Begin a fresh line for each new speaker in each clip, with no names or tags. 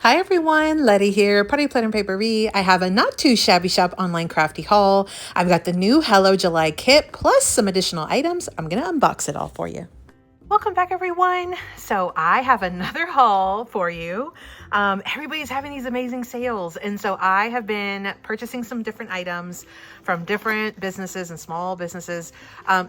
Hi everyone, Letty here, Putty Planner Papery. I have a not too shabby shop online crafty haul. I've got the new Hello July kit plus some additional items. I'm gonna unbox it all for you. Welcome back everyone. So I have another haul for you. Everybody's having these amazing sales, and so I have been purchasing some different items from different businesses and small businesses.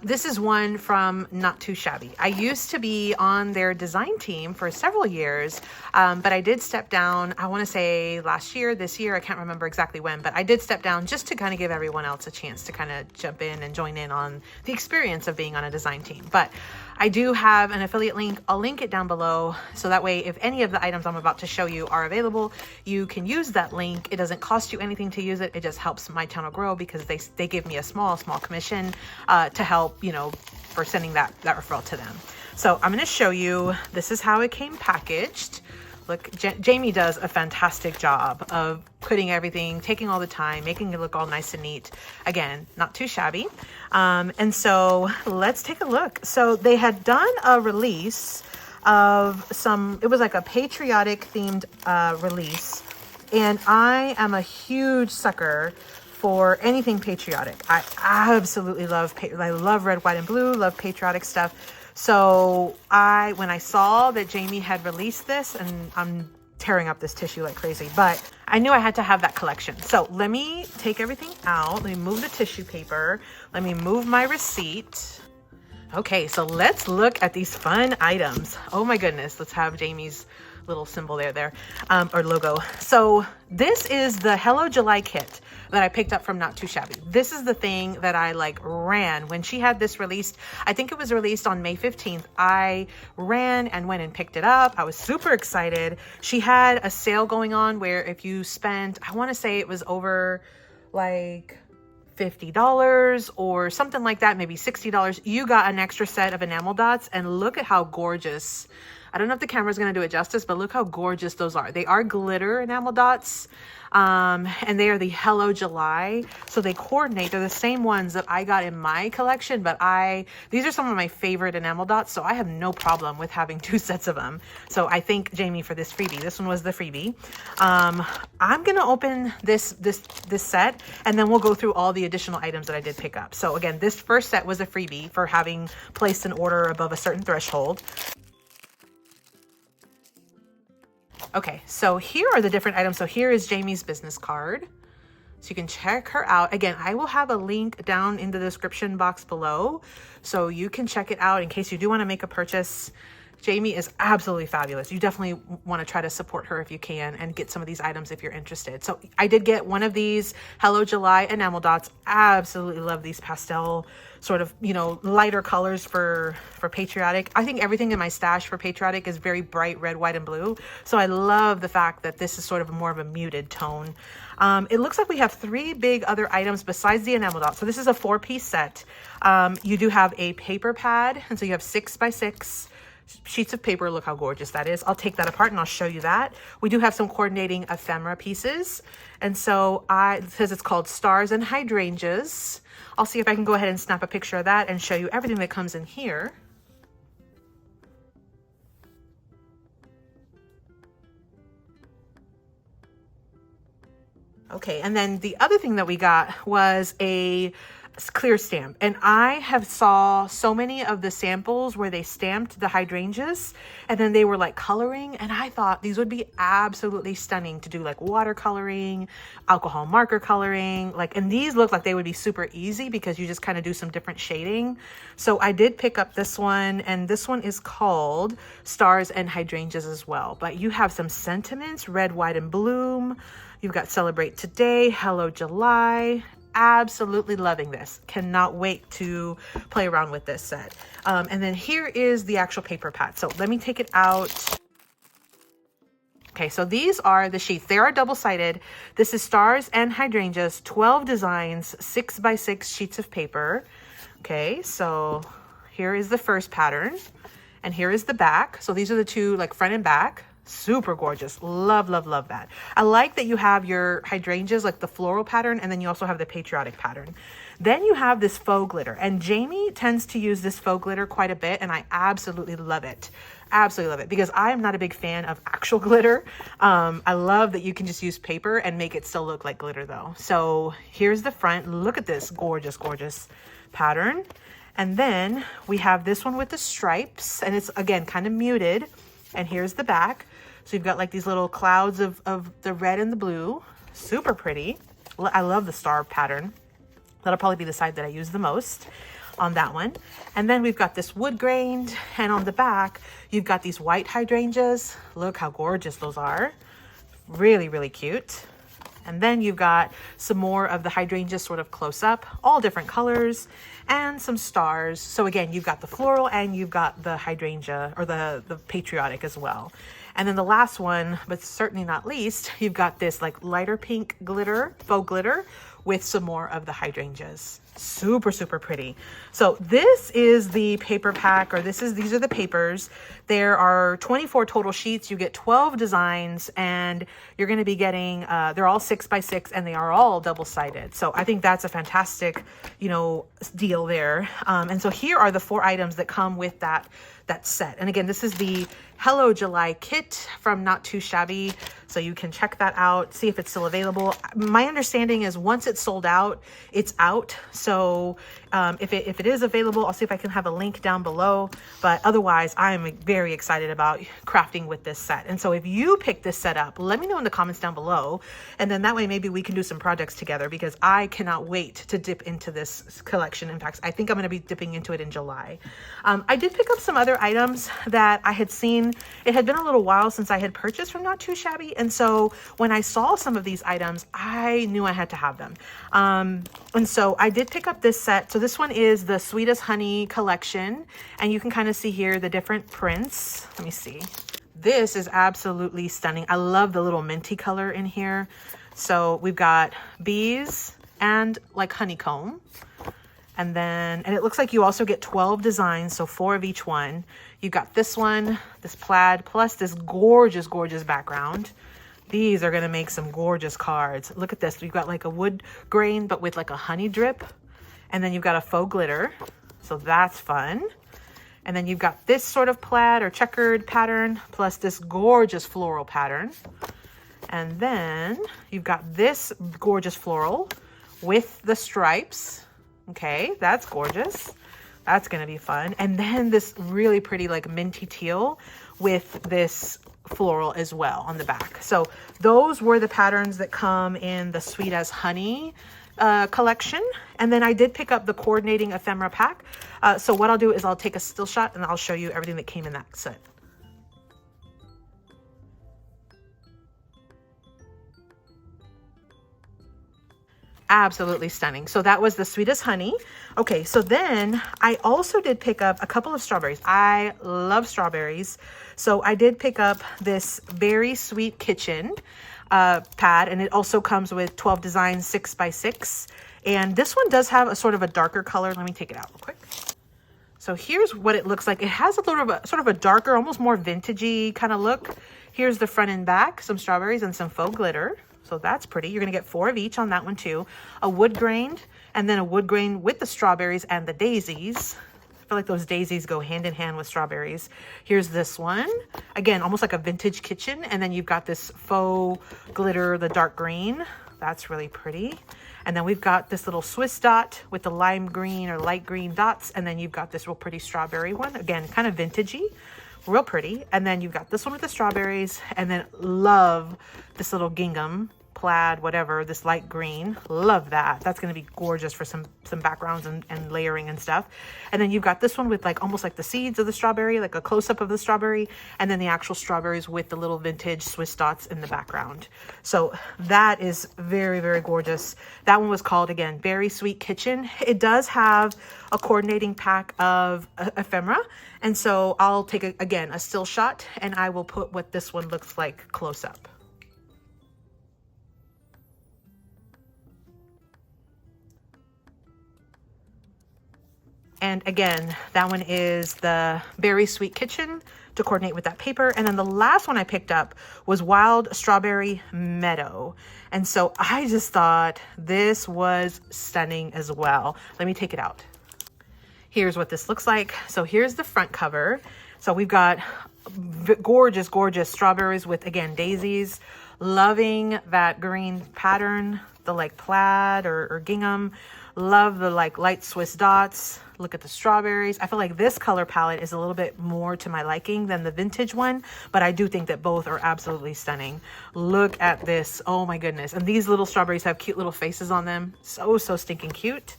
This is one from Not Too Shabby. I used to be on their design team for several years, but I did step down, I want to say last year, this year, I can't remember exactly when, but I did step down just to kind of give everyone else a chance to kind of jump in and join in on the experience of being on a design team. But I do have an affiliate link. I'll link it down below, so that way if any of the items I'm about to show you are available, you can use that link. It doesn't cost you anything to use it. It just helps my channel grow because they give me a small commission to help, you know, for sending that referral to them. So I'm going to show you, this is how it came packaged. Look, Jamie does a fantastic job of putting everything, taking all the time, making it look all nice and neat. Again, not too shabby. And so let's take a look. So they had done a release of some, it was like a patriotic themed release. And I am a huge sucker for anything patriotic. I absolutely love, I love red, white, and blue, love patriotic stuff. So when I saw that Jamie had released this, and I'm tearing up this tissue like crazy, but I knew I had to have that collection. So let me take everything out. Let me move the tissue paper. Let me move my receipt. Okay, so let's look at these fun items. Oh my goodness, let's have Jamie's little symbol there, or logo. So this is the Hello July kit that I picked up from Not Too Shabby. This is the thing that I like ran when she had this released. I think it was released on May 15th. I ran and went and picked it up. I was super excited. She had a sale going on where if you spent, I want to say it was over like $50 or something like that, maybe $60, you got an extra set of enamel dots. And look at how gorgeous. I don't know if the camera's going to do it justice, but look how gorgeous those are. They are glitter enamel dots, and they are the Hello July. So they coordinate. They're the same ones that I got in my collection, but these are some of my favorite enamel dots, so I have no problem with having 2 sets of them. So I thank Jamie for this freebie. This one was the freebie. I'm going to open this set, and then we'll go through all the additional items that I did pick up. So again, this first set was a freebie for having placed an order above a certain threshold. Okay, so here are the different items. So here is Jamie's business card. So you can check her out. Again, I will have a link down in the description box below, so you can check it out in case you do want to make a purchase. Jamie is absolutely fabulous. You definitely want to try to support her if you can and get some of these items if you're interested. So I did get one of these Hello July enamel dots. Absolutely love these pastel sort of, you know, lighter colors for patriotic. I think everything in my stash for patriotic is very bright red, white, and blue. So I love the fact that this is sort of more of a muted tone. It looks like we have 3 big other items besides the enamel dot. So this is a 4-piece set. You do have a paper pad, and so you have 6x6 sheets of paper. Look how gorgeous that is. I'll take that apart and I'll show you that. We do have some coordinating ephemera pieces. And so it says it's called Stars and Hydrangeas. I'll see if I can go ahead and snap a picture of that and show you everything that comes in here. Okay, and then the other thing that we got was a clear stamp, and I have saw so many of the samples where they stamped the hydrangeas and then they were like coloring, and I thought these would be absolutely stunning to do like watercoloring, alcohol marker coloring, and these look like they would be super easy because you just kind of do some different shading. So I did pick up this one, and this one is called Stars and Hydrangeas as well. But you have some sentiments, red, white, and bloom. You've got Celebrate Today, Hello July. Absolutely loving this. Cannot wait to play around with this set. And then here is the actual paper pad. So let me take it out. Okay, so these are the sheets. They are double-sided. This is Stars and Hydrangeas, 12 designs, 6x6 sheets of paper. Okay, so here is the first pattern, and here is the back. So these are the 2, like front and back. Super gorgeous. Love, love, love that. I like that you have your hydrangeas, like the floral pattern, and then you also have the patriotic pattern. Then you have this faux glitter, and Jamie tends to use this faux glitter quite a bit, and I absolutely love it. Absolutely love it, because I am not a big fan of actual glitter. I love that you can just use paper and make it still look like glitter though. So here's the front. Look at this gorgeous, gorgeous pattern. And then we have this one with the stripes, and it's again kind of muted. And here's the back. So you've got like these little clouds of the red and the blue. Super pretty. I love the star pattern. That'll probably be the side that I use the most on that one. And then we've got this wood grained, and on the back, you've got these white hydrangeas. Look how gorgeous those are. Really, really cute. And then you've got some more of the hydrangeas sort of close up, all different colors, and some stars. So again, you've got the floral and you've got the hydrangea, or the patriotic as well. And then the last one, but certainly not least, you've got this like lighter pink glitter, faux glitter, with some more of the hydrangeas. Super, super pretty. So this is the paper pack, or these are the papers. There are 24 total sheets. You get 12 designs, and you're going to be getting, they're all 6x6, and they are all double-sided. So I think that's a fantastic, deal there. And so here are the 4 items that come with that set. And again, this is the Hello July kit from Not Too Shabby. So you can check that out, see if it's still available. My understanding is once it's sold out, it's out. So if it is available, I'll see if I can have a link down below. But otherwise, I am very excited about crafting with this set. And so if you pick this set up, let me know in the comments down below. And then that way, maybe we can do some projects together, because I cannot wait to dip into this collection. In fact, I think I'm going to be dipping into it in July. I did pick up some other items that I had seen. It had been a little while since I had purchased from Not Too Shabby. And so when I saw some of these items, I knew I had to have them. And so I did pick up this set. So this one is the Sweet as Honey collection. And you can kind of see here the different prints. Let me see. This is absolutely stunning. I love the little minty color in here. So we've got bees and like honeycomb. And it looks like you also get 12 designs, so 4 of each one. You've got this one, this plaid, plus this gorgeous, gorgeous background. These are gonna make some gorgeous cards. Look at this, you've got like a wood grain, but with like a honey drip. And then you've got a faux glitter, so that's fun. And then you've got this sort of plaid or checkered pattern, plus this gorgeous floral pattern. And then you've got this gorgeous floral with the stripes. Okay, that's gorgeous. That's gonna be fun. And then this really pretty like minty teal with this floral as well on the back. So those were the patterns that come in the Sweet as Honey collection. And then I did pick up the coordinating ephemera pack. So what I'll do is I'll take a still shot and I'll show you everything that came in that set. Absolutely stunning. So that was the Sweet as Honey. Okay, so then I also did pick up a couple of strawberries. I love strawberries. So I did pick up this Very Sweet Kitchen pad, and it also comes with 12 designs, 6x6. And this one does have a sort of a darker color. Let me take it out real quick. So here's what it looks like. It has a little of a sort of a darker, almost more vintagey kind of look. Here's the front and back, some strawberries and some faux glitter. So that's pretty. You're going to get 4 of each on that one too. A wood grained, and then a wood grain with the strawberries and the daisies. I feel like those daisies go hand in hand with strawberries. Here's this one. Again, almost like a vintage kitchen. And then you've got this faux glitter, the dark green. That's really pretty. And then we've got this little Swiss dot with the lime green or light green dots. And then you've got this real pretty strawberry one. Again, kind of vintagey. Real pretty. And then you've got this one with the strawberries, and then love this little gingham, plaid, whatever, this light green. Love that. That's going to be gorgeous for some backgrounds and layering and stuff. And then you've got this one with like almost like the seeds of the strawberry, like a close-up of the strawberry, and then the actual strawberries with the little vintage Swiss dots in the background. So that is very, very gorgeous. That one was called, again, Very Sweet Kitchen. It does have a coordinating pack of ephemera. And so I'll take, again, a still shot, and I will put what this one looks like close up. And again, that one is the Berry Sweet Kitchen to coordinate with that paper. And then the last one I picked up was Wild Strawberry Meadow. And so I just thought this was stunning as well. Let me take it out. Here's what this looks like. So here's the front cover. So we've got gorgeous, gorgeous strawberries with, again, daisies. Loving that green pattern, the like plaid or gingham. Love the like light Swiss dots. Look at the strawberries. I feel like this color palette is a little bit more to my liking than the vintage one, but I do think that both are absolutely stunning. Look at this. Oh my goodness. And these little strawberries have cute little faces on them. So stinking cute.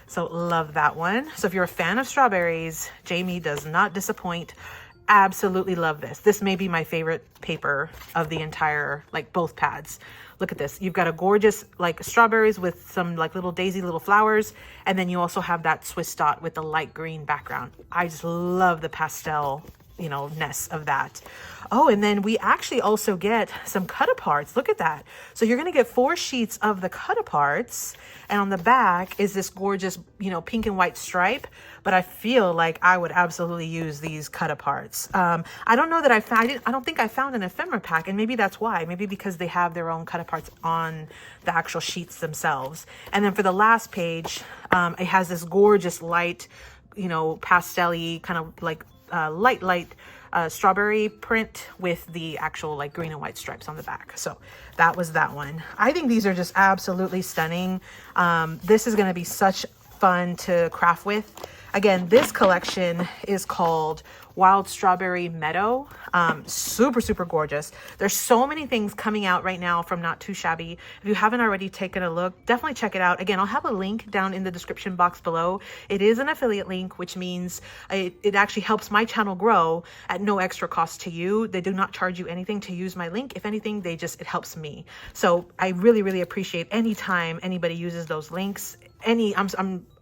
So love that one. So if you're a fan of strawberries, Jamie does not disappoint. Absolutely love this. This may be my favorite paper of the entire, like both pads. Look at this. You've got a gorgeous like strawberries with some like little daisy little flowers. And then you also have that Swiss dot with the light green background. I just love the pastel, you know, ness of that. Oh, and then we actually also get some cut-aparts. Look at that. So you're going to get 4 sheets of the cut-aparts. And on the back is this gorgeous, you know, pink and white stripe. But I feel like I would absolutely use these cut-aparts. I don't know that I don't think I found an ephemera pack. And maybe that's why. Maybe because they have their own cut-aparts on the actual sheets themselves. And then for the last page, it has this gorgeous light, you know, pastel-y kind of like light strawberry print with the actual like green and white stripes on the back. So that was that one. I think these are just absolutely stunning. This is going to be such fun to craft with. Again, this collection is called Wild Strawberry Meadow. Super gorgeous. There's so many things coming out right now from Not Too Shabby. If you haven't already taken a look, definitely check it out. Again, I'll have a link down in the description box below. It is an affiliate link, which means it actually helps my channel grow at no extra cost to you. They do not charge you anything to use my link. If anything, it helps me. So I really appreciate any time anybody uses those links.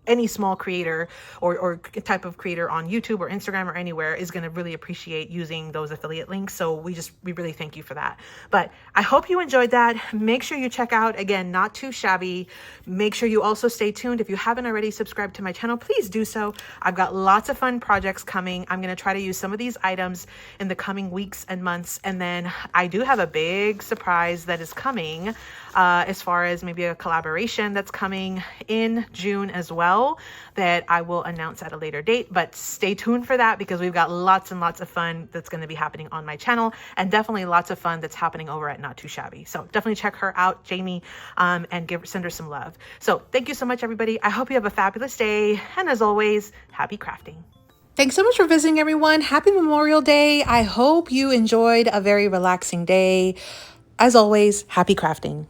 Any small creator or type of creator on YouTube or Instagram or anywhere is going to really appreciate using those affiliate links. So we really thank you for that. But I hope you enjoyed that. Make sure you check out, again, Not Too Shabby. Make sure you also stay tuned. If you haven't already subscribed to my channel, please do so. I've got lots of fun projects coming. I'm going to try to use some of these items in the coming weeks and months. And then I do have a big surprise that is coming as far as maybe a collaboration that's coming in June as well, that I will announce at a later date. But stay tuned for that, because we've got lots and lots of fun that's going to be happening on my channel, and definitely lots of fun that's happening over at Not Too Shabby. So definitely check her out, Jamie, and send her some love. So thank you so much, everybody. I hope you have a fabulous day, and as always, happy crafting. Thanks so much for visiting, everyone. Happy Memorial Day. I hope you enjoyed a very relaxing day. As always, happy crafting.